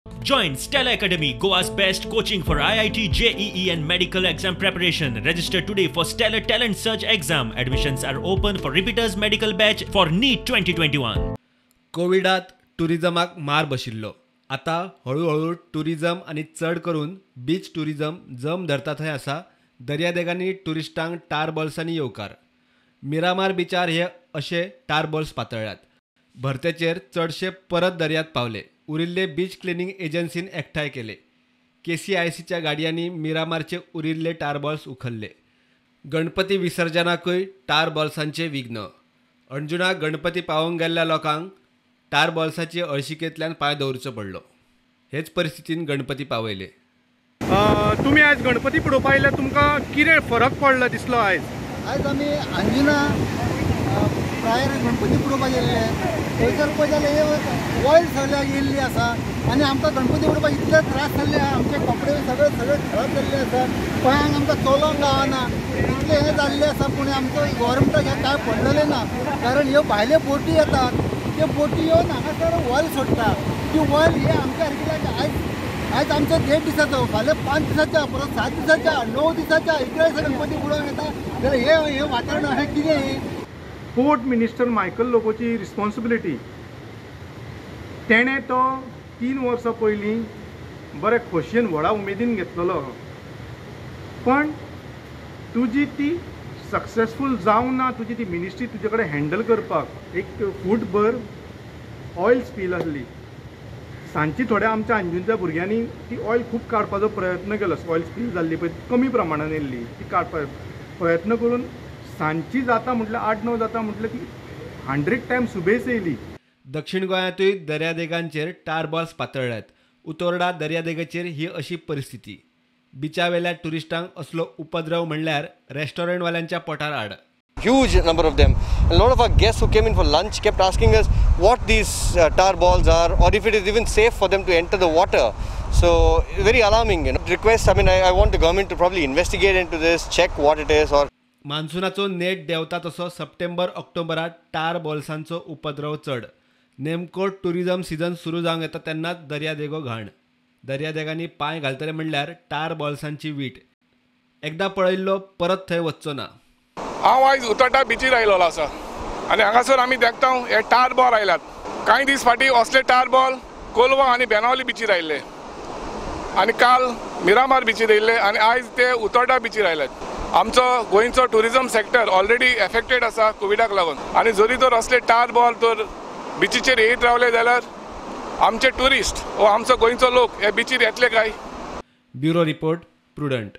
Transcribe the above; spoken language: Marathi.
Join Stella Academy, Goa's best coaching for IIT, JEE and medical exam preparation. Register today for Stellar Talent Search exam. Admissions are open for repeaters medical batch for NEET 2021. कोविडात टुरिझमाक मार बशिल्लो. आता हळूहळू टुरिझम आणि चड करून बीच टुरिझम जम धरता थंय आसा. दर्यादेगांनी टुरिस्टांक टारबॉल्सांनी येवकार. मिरामार बीचार हे अशे टारबॉल्स पातळ्ळ्यात. भरतेचेर चडशे परत दर्यात पावले. उरिल्ले बीच क्लिनिंग एजन्सीन एकठांय केले. KCICच्या गाडयांनी मिरामारचे उरिल्ले टारबॉल्स उखल्ले. गणपती विसर्जनाकूय टारबॉल्सांचे विघ्न. अंजुना गणपती पावोवंक गेल्ल्या लोकांक टारबॉल्साची अळशिकेंतल्यान पांय दवरचो पडलो. हेच परिस्थितीन गणपती पावयले. तुम्ही आज गणपती पळोवपाक आयले, तुमकां कितें फरक पडलो दिसलो आयज आमी अंजुना प्रायर गणपती पळोवपाक गेल्ले. थंयसर पळय जाल्यार ऑयल सगळ्याक येयल्ली आसा आनी आमकां गणपती पळोवपाक इतले त्रास जाल्ले. आमचे कपडे सगळे खराब जाल्ले आसा. पांयांक आमकां चलोवंक गावना. इतले हे जाल्ले आसा. पूण आमचो गोवोरमेंटाक हें कांय पडलेलें ना. कारण ह्यो भायल्यो बोटी येतात. त्यो बोटी येवन हांगासर ऑयल सोडटा. ती ऑयल ही आमच्या हरकिल्याक आयज आमचो 1.5 दिसाचो, फाल्यां 5 दिसाच्या, परत 7 दिसाच्या, 9 दिसाच्या इकडे गणपती पळोवंक येता. जाल्यार हे वातावरण अशें कितें? पोर्ट मिनिस्टर मायकल लोबोची रिस्पॉन्सिबिलिटी. तेणें तो 3 वर्सां पयलीं बरे खोशयेन व्हडा उमेदीन घेतलेलो. पण तुजी ती सक्सेसफूल जावंक ना. तुजी ती मिनिस्ट्री तुजे कडेन हँडल करपाक एक फूटभर ऑयल स्पील आसली. सांजची थोड्या आमच्या अंजुनच्या भुरग्यांनी ती ऑयल खूब काडपाचो प्रयत्न केलो. ऑयल स्पील जाल्ली पळय कमी प्रमाणान येयल्ली ती काडपाक प्रयत्न करून सांजची जाता म्हटल्यार 8-9 जाता म्हटल्यार ती 100 टायम सुबेज येयली. दक्षिण गोंयांतूय दर्यादेगांचेर टारबॉल्स पातळ्ळ्यात. उतोर्डा दर्यादेगेचेर ही अशी परिस्थिती. बिचावेल्या टुरिस्टांक असलो उपद्रव म्हणल्यार रेस्टॉरंटवाल्यांच्या पोटार आड. Huge number of them. A lot of our guests who came in for lunch kept asking us what these tar balls are, or if it is even safe for them to enter the water. So very alarming. Request. I mean, I want the government to probably investigate into this, check what it is. Or मान्सूनाचो नेट देंवता तसो सप्टेंबर-ऑक्टोबरात टार बॉल्सांचो उपद्रव चड. नेमको टुरिझम सीझन सुरू जावंक येता तेन्नाच दर्यादेगो घाण. दर्यादेगांनी पांय घालतले म्हणल्यार टार बॉल्सांची वीट. एकदां पळयल्लो परत थंय वचचो ना. हांव आयज उतोर्डा बिचीर आयिल्लो आसा आनी हांगासर आमी देखता हे टार बॉल आयल्यात. कांय दीस फाटीं असले टार बॉल कोलवा आनी बेनावली बिचीर आयिल्ले आनी काल मिरामार बिचीर येयल्ले आनी आयज ते उतोर्डा बिचीर आयल्यात. आमचो गोंयचो टुरिझम सेक्टर ऑलरेडी एफेक्टेड आसा कोविडाक लागून. आनी जरी तर असले टार बॉल तर बिचीचेर येयत रावले जाल्यार आमचे ट्युरिस्ट वो आमचो गोंयचो लोक हे बिचीर येतले काय? Bureau report, prudent.